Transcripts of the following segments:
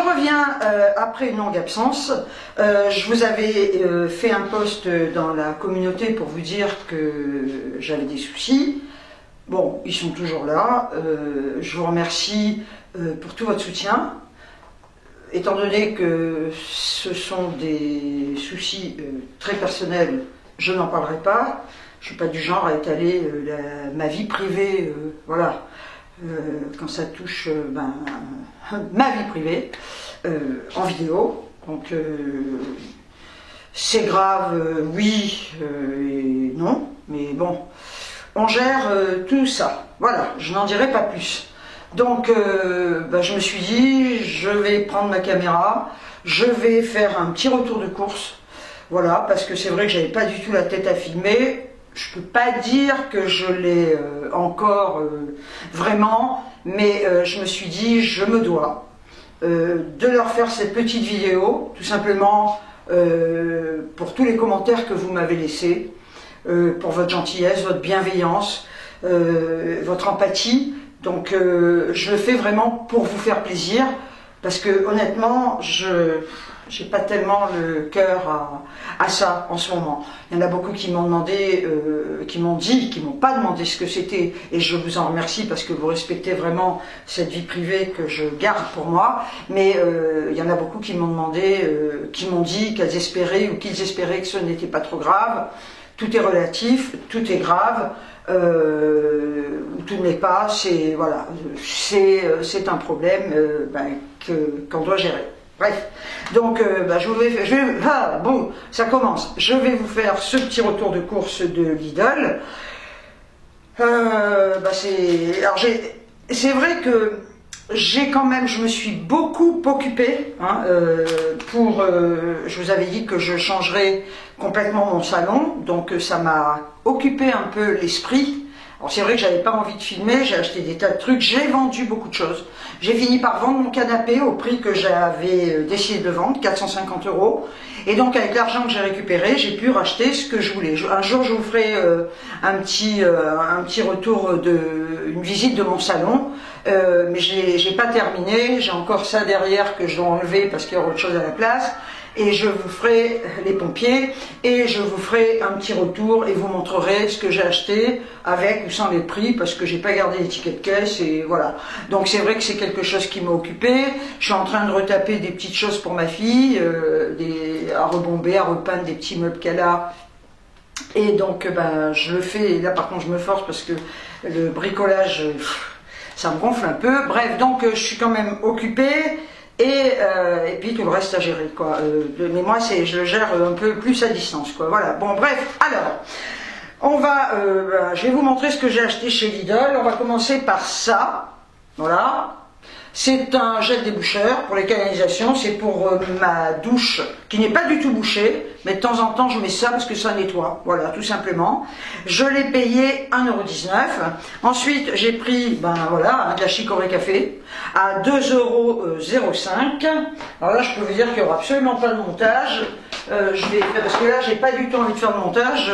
reviens après une longue absence. Je vous avais fait un post dans la communauté pour vous dire que j'avais des soucis. Bon, ils sont toujours là. Je vous remercie pour tout votre soutien. Étant donné que ce sont des soucis très personnels, je n'en parlerai pas. Je ne suis pas du genre à étaler ma vie privée, voilà, quand ça touche ma vie privée en vidéo. Donc c'est grave, oui et non, mais bon, on gère tout ça. Voilà, je n'en dirai pas plus. Donc je me suis dit, je vais prendre ma caméra, je vais faire un petit retour de course. Voilà, parce que c'est vrai que j'avais pas du tout la tête à filmer. Je peux pas dire que je l'ai encore vraiment, mais je me suis dit, je me dois de leur faire cette petite vidéo, tout simplement pour tous les commentaires que vous m'avez laissés, pour votre gentillesse, votre bienveillance, votre empathie. Donc je le fais vraiment pour vous faire plaisir, parce que honnêtement, je n'ai pas tellement le cœur à ça en ce moment. Il y en a beaucoup qui m'ont demandé, qui m'ont pas demandé ce que c'était, et je vous en remercie parce que vous respectez vraiment cette vie privée que je garde pour moi. Mais il y en a beaucoup qui m'ont demandé, qui m'ont dit qu'elles espéraient ou qu'ils espéraient que ce n'était pas trop grave. Tout est relatif, tout est grave. Tout n'est pas, c'est voilà, c'est un problème qu'on doit gérer. Bref, donc bon, ça commence. Je vais vous faire ce petit retour de course de Lidl. C'est vrai que je me suis beaucoup occupée je vous avais dit que je changerais complètement mon salon, donc ça m'a occupé un peu l'esprit. Alors c'est vrai que j'avais pas envie de filmer, j'ai acheté des tas de trucs, j'ai vendu beaucoup de choses. J'ai fini par vendre mon canapé au prix que j'avais décidé de vendre, 450 €. Et donc avec l'argent que j'ai récupéré, j'ai pu racheter ce que je voulais. Un jour je vous ferai un petit retour une visite de mon salon. Mais j'ai pas terminé, j'ai encore ça derrière que je dois enlever parce qu'il y aura autre chose à la place. Et je vous ferai les pompiers et je vous ferai un petit retour et vous montrerai ce que j'ai acheté avec ou sans les prix, parce que j'ai pas gardé les tickets de caisse et voilà. Donc c'est vrai que c'est quelque chose qui m'a occupé. Je suis en train de retaper des petites choses pour ma fille, à rebomber, à repeindre des petits meubles qu'elle a. Et donc je le fais, et là par contre je me force parce que le bricolage, ça me gonfle un peu. Bref, donc je suis quand même occupée. Et puis tout le reste à gérer, quoi. Mais moi, je le gère un peu plus à distance, quoi. Voilà. Bon, bref. Alors, on va, je vais vous montrer ce que j'ai acheté chez Lidl. On va commencer par ça. Voilà. C'est un gel déboucheur pour les canalisations. C'est pour ma douche qui n'est pas du tout bouchée. Mais de temps en temps, je mets ça parce que ça nettoie. Voilà, tout simplement. Je l'ai payé 1,19 €. Ensuite, j'ai pris, de la Chicorée Café à 2,05 €. Alors là, je peux vous dire qu'il n'y aura absolument pas de montage. Je vais faire, parce que là, j'ai pas du tout envie de faire de montage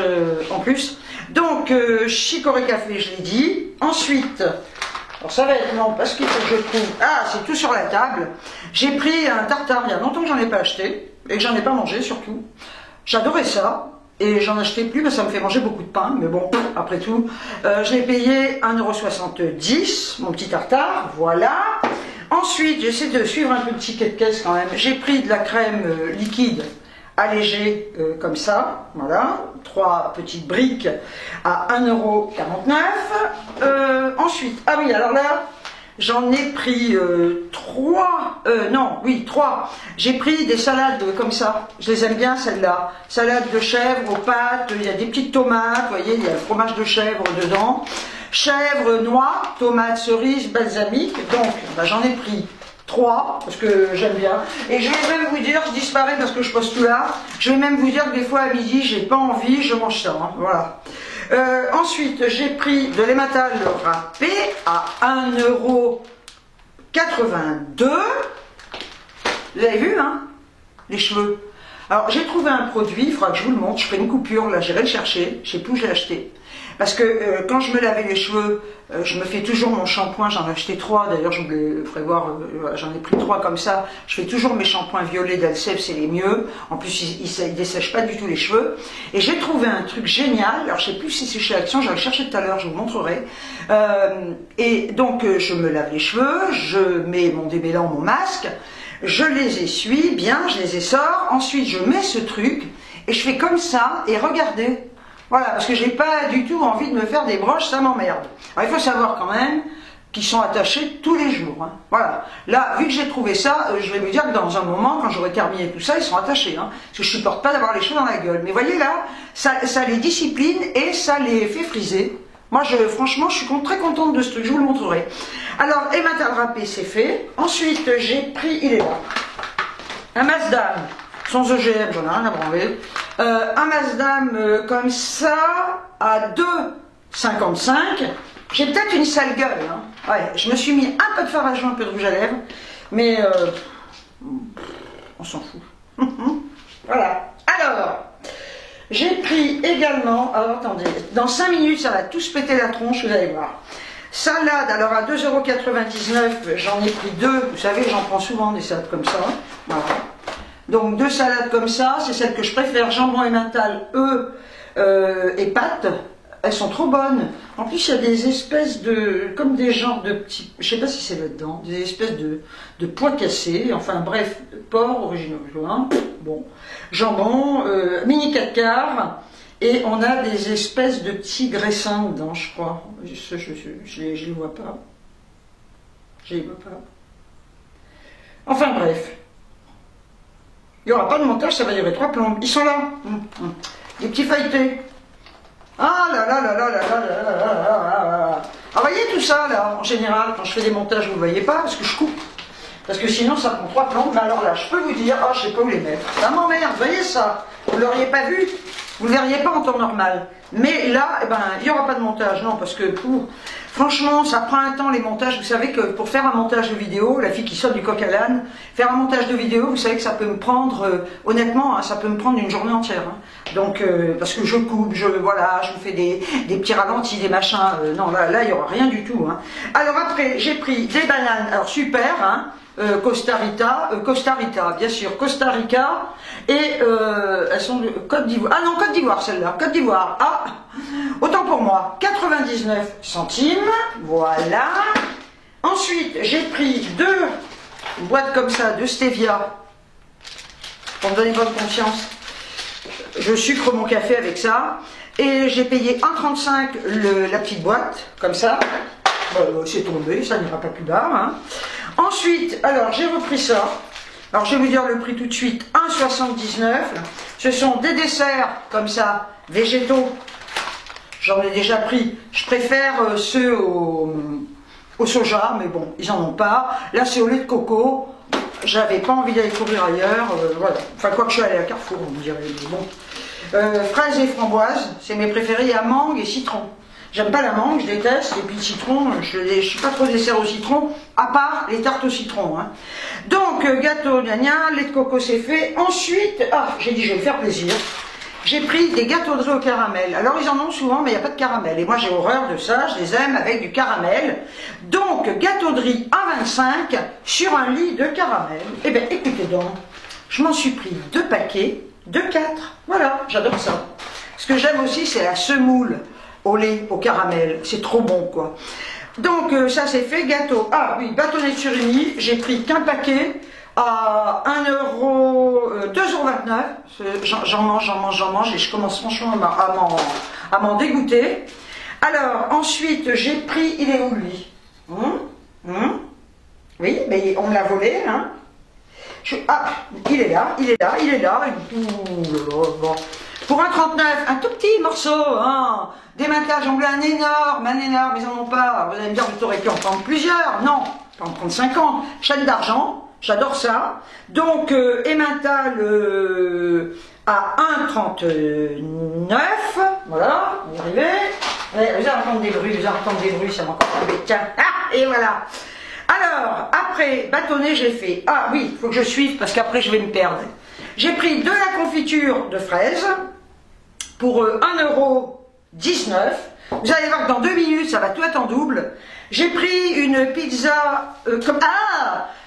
en plus. Donc, Chicorée Café, je l'ai dit. Ensuite, alors ça va être long parce qu'il faut que je trouve. Ah, c'est tout sur la table. J'ai pris un tartare, il y a longtemps que j'en ai pas acheté et que j'en ai pas mangé surtout. J'adorais ça et j'en achetais plus parce que ça me fait manger beaucoup de pain, mais bon, après tout, je l'ai payé 1,70 € mon petit tartare, voilà. Ensuite, j'essaie de suivre un peu le ticket de caisse quand même. J'ai pris de la crème liquide allégée comme ça, voilà, 3 petites briques à 1,49 €. Ensuite, ah oui, alors là, j'en ai pris 3. J'ai pris des salades comme ça. Je les aime bien, celles-là. Salade de chèvre aux pâtes, il y a des petites tomates, vous voyez, il y a le fromage de chèvre dedans. Chèvre, noix, tomates, cerises, balsamique. Donc, j'en ai pris 3, parce que j'aime bien. Et je vais même vous dire, je disparais parce que je pose tout là, je vais même vous dire que des fois à midi, j'ai pas envie, je mange ça. Hein, voilà. Ensuite, j'ai pris de l'emmental râpé à 1,82 €. Vous avez vu, hein, les cheveux. Alors, j'ai trouvé un produit, il faudra que je vous le montre. Je ferai une coupure, là, j'irai le chercher. Je sais plus où je l'ai acheté. Parce que quand je me lavais les cheveux, je me fais toujours mon shampoing, j'en ai acheté 3, d'ailleurs je vous ferai voir, j'en ai pris 3 comme ça, je fais toujours mes shampoings violets d'Alsep, c'est les mieux, en plus ils ne dessèchent pas du tout les cheveux, et j'ai trouvé un truc génial, alors je sais plus si c'est chez Action, j'allais le chercher tout à l'heure, je vous montrerai, et donc je me lave les cheveux, je mets mon démêlant, mon masque, je les essuie bien, je les essore, ensuite je mets ce truc, et je fais comme ça, et regardez, voilà, parce que j'ai pas du tout envie de me faire des broches, ça m'emmerde. Alors il faut savoir quand même qu'ils sont attachés tous les jours. Hein. Voilà. Là, vu que j'ai trouvé ça, je vais vous dire que dans un moment, quand j'aurai terminé tout ça, ils seront attachés. Hein, parce que je supporte pas d'avoir les cheveux dans la gueule. Mais voyez là, ça les discipline et ça les fait friser. Moi, franchement, je suis très contente de ce truc. Je vous le montrerai. Alors, Emmental râpé, c'est fait. Ensuite, j'ai pris, il est là, un Mazdam. Sans EGM, j'en ai rien à branler. Un Mazdam comme ça, à 2,55. J'ai peut-être une sale gueule. Hein. Ouais, je me suis mis un peu de fard à joint, un peu de rouge à lèvres. Mais on s'en fout. Voilà. Alors, j'ai pris également... Alors, attendez. Dans 5 minutes, ça va tous péter la tronche, vous allez voir. Salade, alors à 2,99 €, j'en ai pris 2. Vous savez, j'en prends souvent des salades comme ça. Voilà. Donc 2 salades comme ça, c'est celles que je préfère, jambon emmental, œufs et pâtes. Elles sont trop bonnes. En plus, il y a des espèces de, comme des genres de petits, je sais pas si c'est là-dedans, des espèces de pois cassés, enfin bref, porc originaux. Hein. Bon, jambon, mini 4 quarts, et on a des espèces de petits graissins dedans, je crois. Je les vois pas. Je les vois pas. Enfin bref. Il n'y aura pas de montage, ça va durer 3 plombes. Ils sont là. Les petits feuilletés. Ah là là là là là là là là là là. Ah, vous voyez tout ça là, en général, quand je fais des montages, vous ne le voyez pas, parce que je coupe. Parce que sinon, ça prend 3 plombes. Mais alors là, je peux vous dire, ah, je ne sais pas où les mettre. Ça m'emmerde, vous voyez ça. Vous ne l'auriez pas vu. Vous ne le verriez pas en temps normal. Mais là, eh ben, il n'y aura pas de montage, non, parce que franchement, ça prend un temps les montages. Vous savez que pour faire un montage de vidéo, la fille qui saute du coq à l'âne, faire un montage de vidéo, vous savez que ça peut me prendre, honnêtement, hein, ça peut me prendre une journée entière. Hein. Donc, parce que je coupe, voilà, je vous fais des petits ralentis, des machins. Non, là, il n'y aura rien du tout. Hein. Alors après, j'ai pris des bananes, alors super, hein. Costa Rica, bien sûr, Costa Rica, et elles sont de Côte d'Ivoire. Ah non, Côte d'Ivoire, celle-là, Côte d'Ivoire. Ah, autant pour moi, 99 centimes, voilà. Ensuite, j'ai pris 2 boîtes comme ça de stevia, pour me donner bonne conscience. Je sucre mon café avec ça, et j'ai payé 1,35 € la petite boîte, comme ça. C'est tombé, ça n'ira pas plus bas. Hein. Ensuite, alors j'ai repris ça. Alors je vais vous dire le prix tout de suite, 1,79 €. Ce sont des desserts comme ça, végétaux. J'en ai déjà pris. Je préfère ceux au soja, mais bon, ils n'en ont pas. Là c'est au lait de coco. J'avais pas envie d'aller courir ailleurs. Voilà. Enfin, quoi que je suis allée à Carrefour, on me dirait. Bon. Fraises et framboises, c'est mes préférés. Il y a mangue et citron. J'aime pas la mangue, je déteste, et puis le citron, je suis pas trop dessert au citron, à part les tartes au citron. Hein. Donc, gâteau, lait de coco, c'est fait. Ensuite, j'ai dit, je vais me faire plaisir. J'ai pris des gâteaux de riz au caramel. Alors, ils en ont souvent, mais il n'y a pas de caramel. Et moi, j'ai horreur de ça, je les aime avec du caramel. Donc, gâteau de riz à 25 sur un lit de caramel. Eh bien, écoutez donc, je m'en suis pris 2 paquets de 4. Voilà, j'adore ça. Ce que j'aime aussi, c'est la semoule au lait, au caramel, c'est trop bon quoi. Donc ça c'est fait, gâteau. Ah oui, bâtonnet de surimi, j'ai pris qu'un paquet à 2,29 €. J'en mange et je commence franchement à m'en dégoûter. Alors ensuite j'ai pris, il est où lui? Oui, mais on me l'a volé, hein. Il est là. Bon. Pour 1,39 €, un tout petit morceau, hein. Des matelas, j'en voulais un énorme, mais ils n'en ont pas. Vous allez me dire, vous auriez pu en prendre plusieurs. Non, pas en prendre 50. Chaîne d'argent, j'adore ça. Donc, Emmental à 1,39 €. Voilà, on y arrivait. Vous allez entendre des bruits, ça m'a encore tombé. Tiens, et voilà. Alors, après, bâtonnet, j'ai fait. Ah oui, il faut que je suive parce qu'après, je vais me perdre. J'ai pris de la confiture de fraises pour 1,19 €. Vous allez voir que dans 2 minutes, ça va tout être en double. J'ai pris une pizza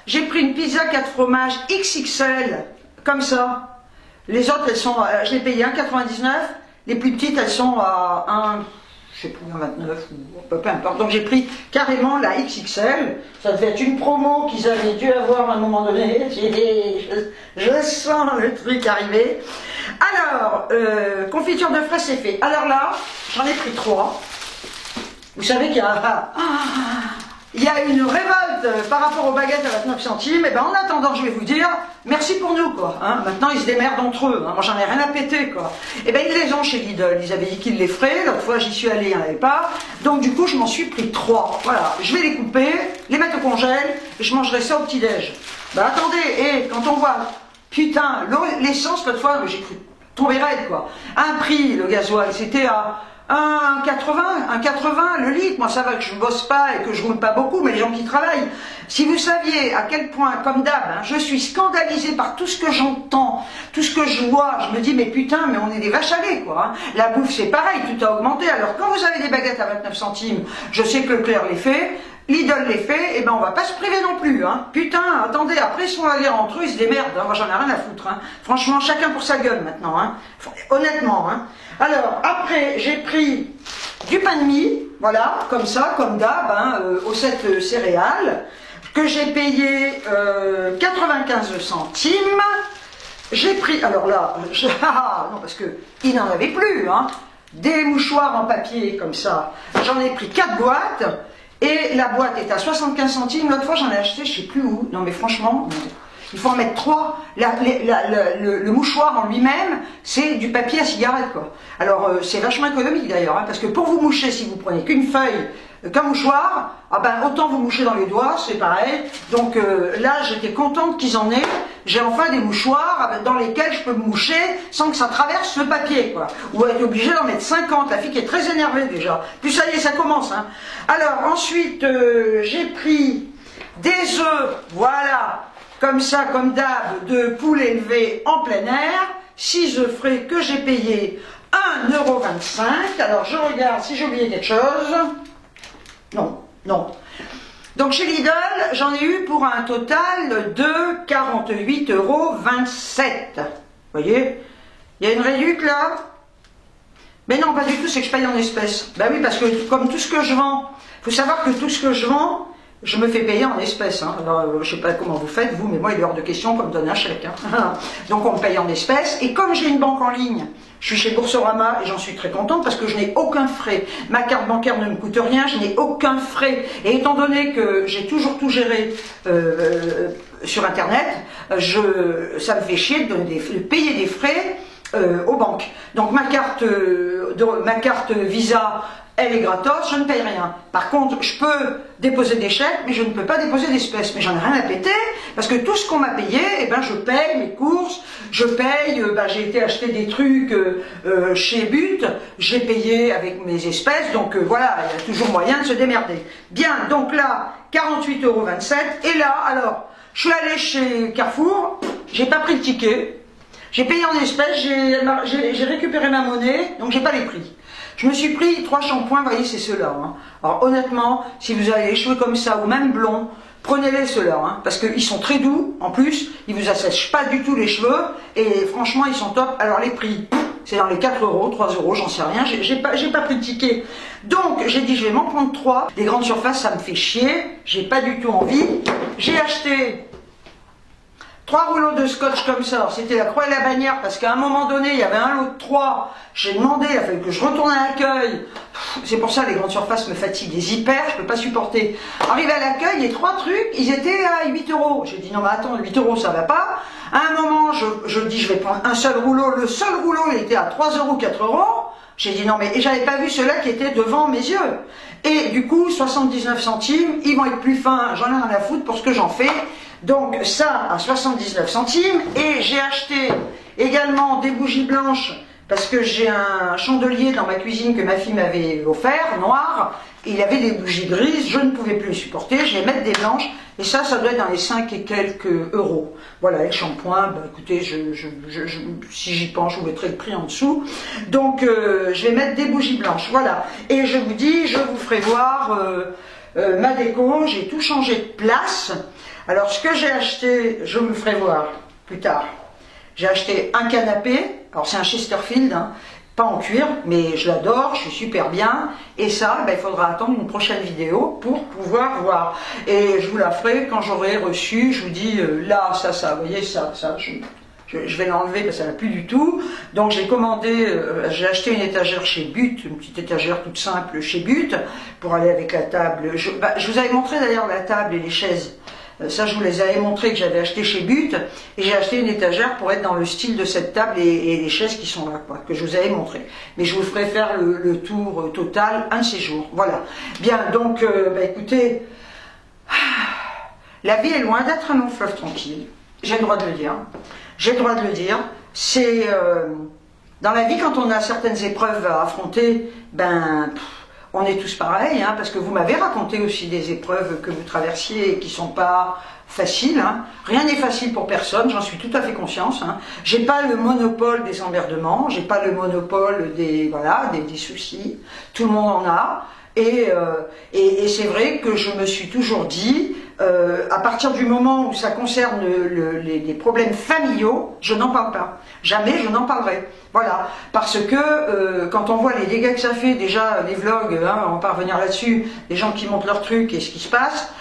j'ai pris une pizza 4 fromages XXL, comme ça. Les autres, elles sont, je les payé 1,99. Les plus petites, elles sont à 1, je sais plus, 1,29 ou peu importe. Donc j'ai pris carrément la XXL. Ça devait être une promo qu'ils avaient dû avoir à un moment donné. Je sens le truc arriver. Alors, confiture de fraises, c'est fait. Alors là, j'en ai pris 3. Vous savez qu'il y a une révolte par rapport aux baguettes à 29 centimes. Et ben en attendant, je vais vous dire, merci pour nous, quoi. Hein. Maintenant, ils se démerdent entre eux. Hein. Moi, j'en ai rien à péter, quoi. Et ben ils les ont chez Lidl. Ils avaient dit qu'ils les feraient. L'autre fois, j'y suis allée, il n'y en avait pas. Donc, du coup, je m'en suis pris 3. Voilà. Je vais les couper, les mettre au congèle, et je mangerai ça au petit-déj. Ben attendez, et quand on voit, putain, l'essence, l'autre fois, j'ai cru tomber raide, quoi. Un prix, le gasoil, c'était à 1,80 le litre. Moi, ça va que je bosse pas et que je roule pas beaucoup, mais les gens qui travaillent, si vous saviez à quel point, comme d'hab, hein, je suis scandalisée par tout ce que j'entends, tout ce que je vois, je me dis, mais putain, mais on est des vaches à lait, quoi. Hein. La bouffe, c'est pareil, tout a augmenté. Alors, quand vous avez des baguettes à 29 centimes, je sais que Leclerc les fait, Lidl les fait, et ben on va pas se priver non plus. Hein. Putain, attendez, après, ils sont allés entre eux, ils se démerdent. Hein. Moi, j'en ai rien à foutre. Hein. Franchement, chacun pour sa gueule maintenant. Hein. Honnêtement. Hein. Alors, après, j'ai pris du pain de mie, voilà, comme ça, comme d'hab, hein, aux 7 céréales, que j'ai payé 95 centimes. J'ai pris, alors là, non, parce que il n'en avait plus, hein, des mouchoirs en papier, comme ça. J'en ai pris 4 boîtes, et la boîte est à 75 centimes. L'autre fois, j'en ai acheté, je sais plus où. Non, mais franchement... Il faut en mettre 3. Le mouchoir en lui-même, c'est du papier à cigarette, quoi. Alors, c'est vachement économique d'ailleurs, hein, parce que pour vous moucher, si vous prenez qu'une feuille, qu'un mouchoir, ah ben, autant vous moucher dans les doigts, c'est pareil. Donc là, j'étais contente qu'ils en aient. J'ai enfin des mouchoirs dans lesquels je peux me moucher sans que ça traverse le papier, quoi. Ou être obligé d'en mettre 50. La fille qui est très énervée déjà. Puis ça y est, ça commence. Hein. Alors, ensuite, j'ai pris des œufs, voilà. Comme ça, comme d'hab, de poules élevées en plein air, 6 œufs frais que j'ai payé 1,25 €. Alors je regarde si j'ai oublié quelque chose. Non, non. Donc chez Lidl, j'en ai eu pour un total de 48,27 €. Vous voyez, il y a une réduite là. Mais non, pas du tout, c'est que je paye en espèces. Ben oui, parce que comme tout ce que je vends, il faut savoir que tout ce que je vends, je me fais payer en espèces. Hein. Alors, je ne sais pas comment vous faites, vous, mais moi, il est hors de question qu'on me donne un chèque. Hein. Donc, on me paye en espèces. Et comme j'ai une banque en ligne, je suis chez Boursorama et j'en suis très contente parce que je n'ai aucun frais. Ma carte bancaire ne me coûte rien, je n'ai aucun frais. Et étant donné que j'ai toujours tout géré sur Internet, ça me fait chier de payer des frais aux banques. Donc, ma carte Visa... elle est gratos, je ne paye rien. Par contre, je peux déposer des chèques, mais je ne peux pas déposer d'espèces. Mais j'en ai rien à péter, parce que tout ce qu'on m'a payé, eh ben, je paye mes courses, je paye, j'ai été acheter des trucs chez But, j'ai payé avec mes espèces, donc voilà, il y a toujours moyen de se démerder. Bien, donc là, 48,27 €, et là, alors, je suis allée chez Carrefour, j'ai pas pris le ticket, j'ai payé en espèces, j'ai récupéré ma monnaie, donc j'ai pas les prix. Je me suis pris 3 shampoings, vous voyez, c'est ceux-là. Hein. Alors honnêtement, si vous avez les cheveux comme ça, ou même blonds, prenez-les ceux-là, hein, parce qu'ils sont très doux, en plus, ils vous assèchent pas du tout les cheveux, et franchement, ils sont top. Alors les prix, c'est dans les 4 €, 3 €, j'en sais rien, j'ai pas pris de ticket. Donc, j'ai dit, je vais m'en prendre 3. Les grandes surfaces, ça me fait chier, j'ai pas du tout envie. J'ai acheté 3 rouleaux de scotch comme ça, c'était la croix et la bannière, parce qu'à un moment donné, il y avait un lot de 3, j'ai demandé, il a fallu que je retourne à l'accueil, c'est pour ça les grandes surfaces me fatiguent, les hyper, je peux pas supporter. Arrivé à l'accueil, les 3 trucs, ils étaient à 8 €. J'ai dit, non mais attends, 8 € ça va pas. À un moment, je dis, je vais prendre un seul rouleau, le seul rouleau, il était à 3 €, 4 €. J'ai dit, non mais, et j'avais pas vu ceux-là qui étaient devant mes yeux. Et du coup, 79 centimes, ils vont être plus fins, j'en ai rien à foutre pour ce que j'en fais. Donc ça à 79 centimes, et j'ai acheté également des bougies blanches, parce que j'ai un chandelier dans ma cuisine que ma fille m'avait offert, noir, et il avait des bougies grises, je ne pouvais plus les supporter, je vais mettre des blanches, et ça doit être dans les 5 et quelques euros. Voilà, et le shampoing, bah, écoutez, si j'y pense, je vous mettrai le prix en dessous. Donc, je vais mettre des bougies blanches, voilà. Et je vous dis, je vous ferai voir ma déco, j'ai tout changé de place. Alors, ce que j'ai acheté, je vous le ferai voir plus tard. J'ai acheté un canapé, alors c'est un Chesterfield, hein, pas en cuir, mais je l'adore, je suis super bien. Et ça, ben, il faudra attendre une prochaine vidéo pour pouvoir voir. Et je vous la ferai quand j'aurai reçu, je vous dis, là, ça, vous voyez, ça, je vais l'enlever parce que ça n'a plus du tout. Donc j'ai commandé, j'ai acheté une étagère chez But, une petite étagère toute simple chez But, pour aller avec la table. Je vous avais montré d'ailleurs la table et les chaises. Ça, je vous les avais montré que j'avais acheté chez But, et j'ai acheté une étagère pour être dans le style de cette table et les chaises qui sont là, quoi, que je vous avais montré. Mais je vous ferai faire le tour total un de ces jours. Voilà. Bien, donc, bah, écoutez, la vie est loin d'être un long fleuve tranquille. J'ai le droit de le dire. J'ai le droit de le dire. C'est dans la vie, quand on a certaines épreuves à affronter, ben. On est tous pareils, hein, parce que vous m'avez raconté aussi des épreuves que vous traversiez et qui ne sont pas faciles. Hein. Rien n'est facile pour personne, j'en suis tout à fait conscience. Hein. J'ai pas le monopole des emmerdements, j'ai pas le monopole des soucis. Tout le monde en a. Et c'est vrai que je me suis toujours dit, à partir du moment où ça concerne les problèmes familiaux, je n'en parle pas. Jamais je n'en parlerai. Voilà. Parce que quand on voit les dégâts que ça fait, déjà les vlogs, hein, on va pas revenir là-dessus, les gens qui montent leurs trucs et ce qui se passe,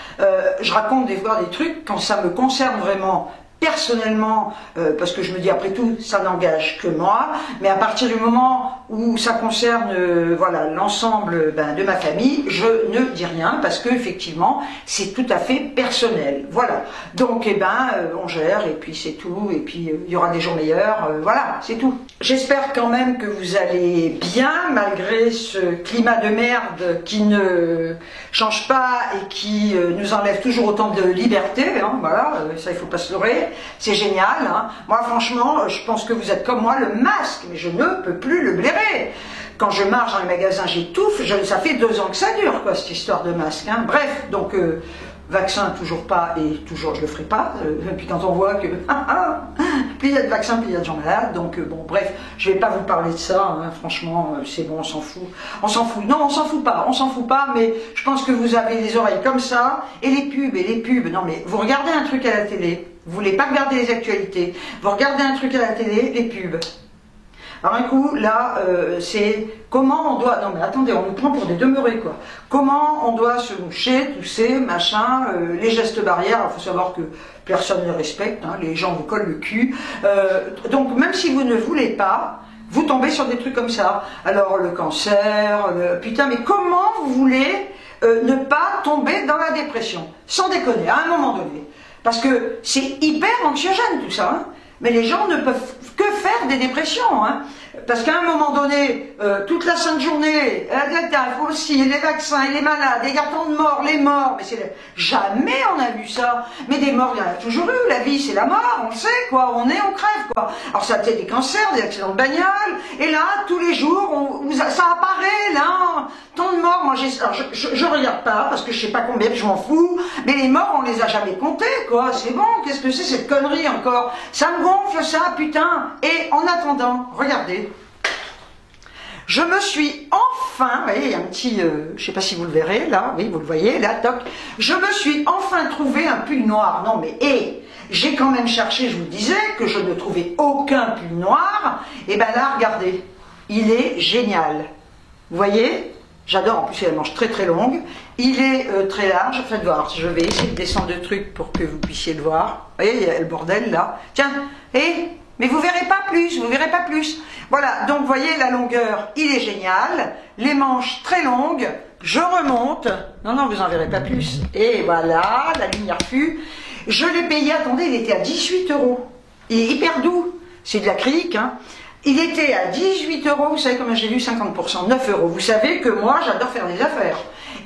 je raconte des fois des trucs quand ça me concerne vraiment. Personnellement, parce que je me dis après tout, ça n'engage que moi, mais à partir du moment où ça concerne voilà, l'ensemble de ma famille, je ne dis rien parce que effectivement, c'est tout à fait personnel. Voilà. Donc, on gère et puis c'est tout, et puis il y aura des jours meilleurs, voilà, c'est tout. J'espère quand même que vous allez bien malgré ce climat de merde qui ne change pas et qui nous enlève toujours autant de liberté. Hein, voilà, ça il faut pas se leurrer. C'est génial, hein. Moi franchement, je pense que vous êtes comme moi, le masque, mais je ne peux plus le blairer. Quand je marche dans les magasins, j'étouffe, ça fait 2 ans que ça dure, quoi, cette histoire de masque. Hein. Bref, donc, vaccin, toujours pas, et toujours je le ferai pas. Puis quand on voit que, plus il y a de vaccins, plus il y a de gens malades. Donc, bon, bref, je vais pas vous parler de ça, hein. Franchement, c'est bon, on s'en fout. On s'en fout. Non, on s'en fout pas, mais je pense que vous avez les oreilles comme ça, et les pubs, non mais, vous regardez un truc à la télé, vous voulez pas regarder les actualités, vous regardez un truc à la télé, les pubs. Alors un coup, là, c'est comment on doit... Non mais attendez, on nous prend pour des demeurés, quoi. Comment on doit se moucher, tousser, machin, les gestes barrières, il faut savoir que personne ne les respecte, hein, les gens vous collent le cul. Donc même si vous ne voulez pas, vous tombez sur des trucs comme ça. Alors le cancer, putain, mais comment vous voulez ne pas tomber dans la dépression? Sans déconner, à un moment donné. Parce que c'est hyper anxiogène tout ça, hein. Mais les gens ne peuvent que faire des dépressions, hein. Parce qu'à un moment donné, toute la sainte journée, aussi, les vaccins, et les malades, les cartons de mort, les morts, mais jamais on a vu ça. Mais des morts, il y en a toujours eu, la vie c'est la mort, on le sait, quoi, on crève, quoi. Alors ça a peut-être des cancers, des accidents de bagnole, et là, tous les jours, ça apparaît, là, tant de morts, moi je regarde pas, parce que je sais pas combien, je m'en fous, mais les morts, on les a jamais comptés, quoi, c'est bon, qu'est-ce que c'est cette connerie encore? Ça me gonfle ça, putain. Et en attendant, regardez, je me suis enfin, vous voyez, il y a un petit, je sais pas si vous le verrez, là, oui, vous le voyez, là, toc, je me suis enfin trouvé un pull noir. Non mais, j'ai quand même cherché, je vous disais, que je ne trouvais aucun pull noir, et ben là, regardez, il est génial. Vous voyez? J'adore, en plus il a une manche très très longue, il est très large, faites voir, je vais essayer de descendre le truc pour que vous puissiez le voir. Vous voyez, il y a le bordel là. Tiens, mais vous verrez pas plus, vous verrez pas plus. Voilà, donc vous voyez la longueur, il est génial, les manches très longues, je remonte, non, vous en verrez pas plus. Et voilà, la lumière fut, je l'ai payé, attendez, il était à 18 €. Il est hyper doux, c'est de l'acrylique, hein. Il était à 18 €, vous savez combien j'ai lu, 50%, 9 €. Vous savez que moi, j'adore faire des affaires.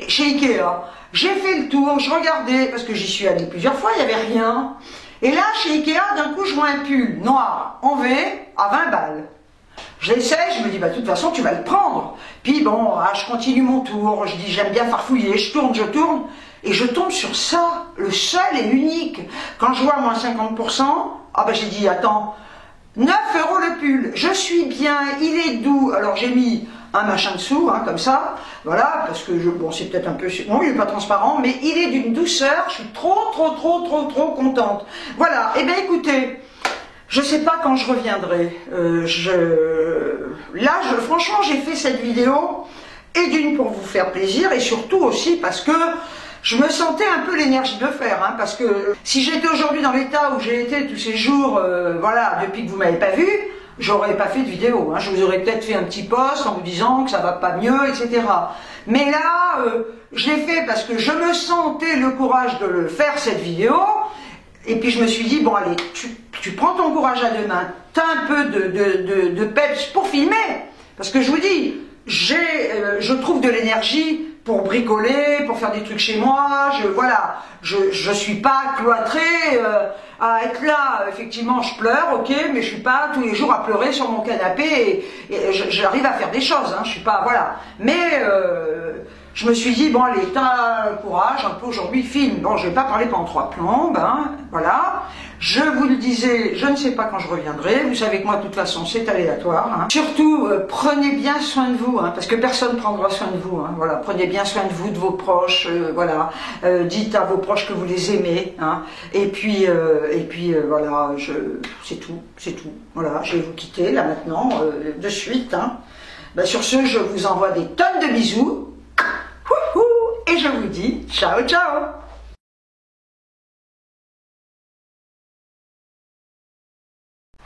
Chez Ikea, j'ai fait le tour, je regardais, parce que j'y suis allée plusieurs fois, il n'y avait rien. Et là, chez Ikea, d'un coup, je vois un pull noir en V à 20 balles. Je l'essaie, je me dis, bah, de toute façon, tu vas le prendre. Puis bon, ah, je continue mon tour, je dis, j'aime bien farfouiller, je tourne, et je tombe sur ça, le seul et l'unique. Quand je vois moins 50%, ah bah j'ai dit, attends, 9 € le pull, je suis bien, il est doux. Alors j'ai mis un machin dessous, hein, comme ça, voilà, parce que bon, c'est peut-être un peu, non, il n'est pas transparent, mais il est d'une douceur, je suis trop contente. Voilà, et bien écoutez, je sais pas quand je reviendrai. Franchement, j'ai fait cette vidéo, et d'une pour vous faire plaisir, et surtout aussi parce que je me sentais un peu l'énergie de le faire, hein, parce que si j'étais aujourd'hui dans l'état où j'ai été tous ces jours, voilà, depuis que vous m'avez pas vu, j'aurais pas fait de vidéo, hein. Je vous aurais peut-être fait un petit post en vous disant que ça va pas mieux, etc. Mais là, je l'ai fait parce que je me sentais le courage de le faire, cette vidéo, et puis je me suis dit, bon allez, tu prends ton courage à deux mains, t'as un peu de peps pour filmer, parce que je vous dis, je trouve de l'énergie pour bricoler, pour faire des trucs chez moi, je suis pas cloîtrée à être là. Effectivement, je pleure, ok, mais je suis pas tous les jours à pleurer sur mon canapé et j'arrive à faire des choses, hein, je suis pas, voilà. Mais je me suis dit, bon allez, t'as courage, un peu aujourd'hui, filme. Bon, je vais pas parler pendant 3 plombes, hein, voilà. Je vous le disais, je ne sais pas quand je reviendrai. Vous savez que moi, de toute façon, c'est aléatoire. Hein. Surtout, prenez bien soin de vous, hein, parce que personne ne prendra soin de vous. Hein, voilà, prenez bien soin de vous, de vos proches. Voilà, dites à vos proches que vous les aimez. Hein, et puis, voilà, c'est tout. Voilà, je vais vous quitter là maintenant, de suite. Hein. Ben, sur ce, je vous envoie des tonnes de bisous. Et je vous dis ciao, ciao.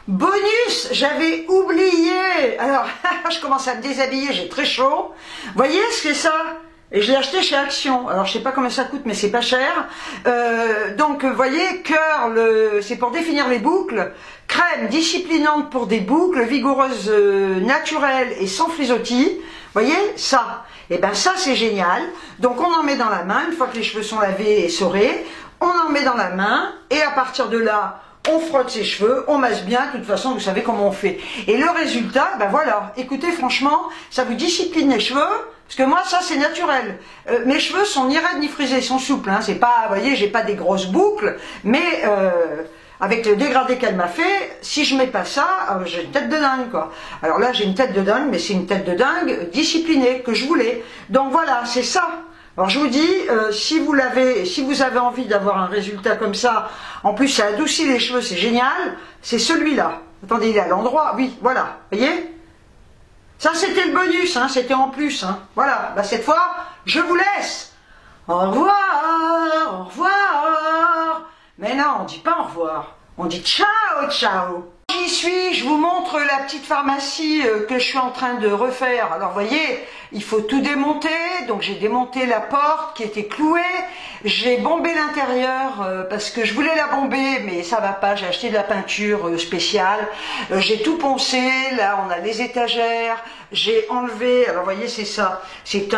Bonus, j'avais oublié. Alors, je commence à me déshabiller, j'ai très chaud. Voyez ce que c'est ça? Et je l'ai acheté chez Action. Alors, je sais pas combien ça coûte, mais c'est pas cher. Donc, vous voyez, cœur, c'est pour définir les boucles. Crème disciplinante pour des boucles, vigoureuse, naturelle et sans frisottis. Voyez, ça. Et ben ça, c'est génial. Donc, on en met dans la main, une fois que les cheveux sont lavés et essorés. On en met dans la main, et à partir de là, on frotte ses cheveux, on masse bien, de toute façon, vous savez comment on fait. Et le résultat, ben voilà, écoutez, franchement, ça vous discipline les cheveux, parce que moi, ça, c'est naturel. Mes cheveux sont ni raides ni frisés, ils sont souples, hein, c'est pas, vous voyez, j'ai pas des grosses boucles, mais avec le dégradé qu'elle m'a fait, si je mets pas ça, j'ai une tête de dingue, quoi. Alors là, j'ai une tête de dingue, mais c'est une tête de dingue disciplinée, que je voulais. Donc voilà, c'est ça. Alors je vous dis, si vous avez envie d'avoir un résultat comme ça, en plus ça adoucit les cheveux, c'est génial, c'est celui-là. Attendez, il est à l'endroit, oui, voilà, voyez? Ça c'était le bonus, hein, c'était en plus, hein. Voilà, bah, cette fois, je vous laisse. Au revoir, au revoir. Mais non, on dit pas au revoir, on dit ciao, ciao. J'y suis, je vous montre la petite pharmacie que je suis en train de refaire. Alors vous voyez, il faut tout démonter, donc j'ai démonté la porte qui était clouée, j'ai bombé l'intérieur parce que je voulais la bomber, mais ça va pas, j'ai acheté de la peinture spéciale, j'ai tout poncé, là on a les étagères, j'ai enlevé, alors vous voyez c'est ça, c'est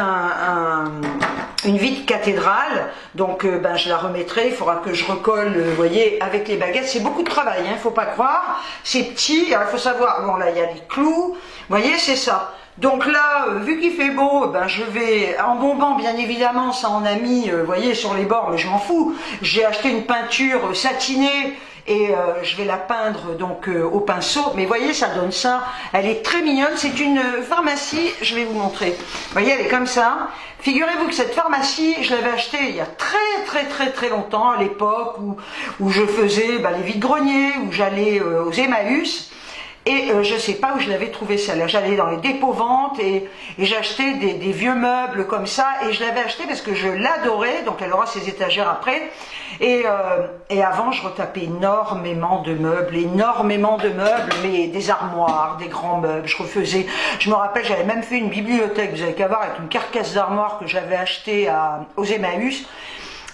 une vitre cathédrale, donc ben, je la remettrai, il faudra que je recolle, vous voyez, avec les baguettes, c'est beaucoup de travail, hein, faut pas croire, c'est petit, il faut savoir, bon là il y a les clous, vous voyez c'est ça. Donc là, vu qu'il fait beau, ben je vais, en bombant bien évidemment, ça en a mis, vous voyez, sur les bords, mais je m'en fous. J'ai acheté une peinture satinée et je vais la peindre donc au pinceau. Mais vous voyez, ça donne ça. Elle est très mignonne. C'est une pharmacie, je vais vous montrer. Vous voyez, elle est comme ça. Figurez-vous que cette pharmacie, je l'avais achetée il y a très longtemps, à l'époque où je faisais les vides-greniers, où j'allais aux Emmaüs. Et je sais pas où je l'avais trouvé celle-là. J'allais dans les dépôts-ventes et j'achetais des vieux meubles comme ça. Et je l'avais acheté parce que je l'adorais. Donc elle aura ses étagères après. Et avant, je retapais énormément de meubles, mais des armoires, des grands meubles. Je refaisais. Je me rappelle, j'avais même fait une bibliothèque. Vous avez qu'à voir avec une carcasse d'armoire que j'avais achetée aux Emmaüs.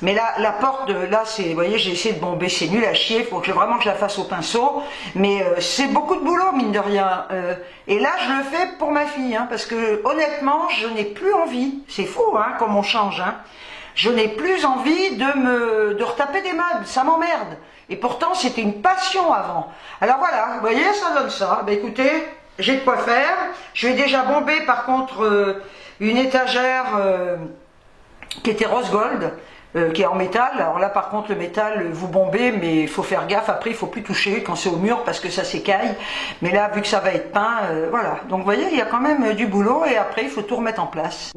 Mais là, la porte, là, c'est, vous voyez, j'ai essayé de bomber, c'est nul à chier, il faut vraiment que je la fasse au pinceau, mais c'est beaucoup de boulot, mine de rien. Et là, je le fais pour ma fille, hein, parce que, honnêtement, je n'ai plus envie, c'est fou, hein, comme on change, hein. Je n'ai plus envie de retaper des meubles, ça m'emmerde. Et pourtant, c'était une passion avant. Alors voilà, vous voyez, ça donne ça. Ben écoutez, j'ai de quoi faire. Je vais déjà bomber par contre une étagère qui était rose gold, qui est en métal. Alors là par contre le métal vous bombez, mais il faut faire gaffe, après il faut plus toucher quand c'est au mur parce que ça s'écaille. Mais là vu que ça va être peint, voilà. Donc vous voyez, il y a quand même du boulot et après il faut tout remettre en place.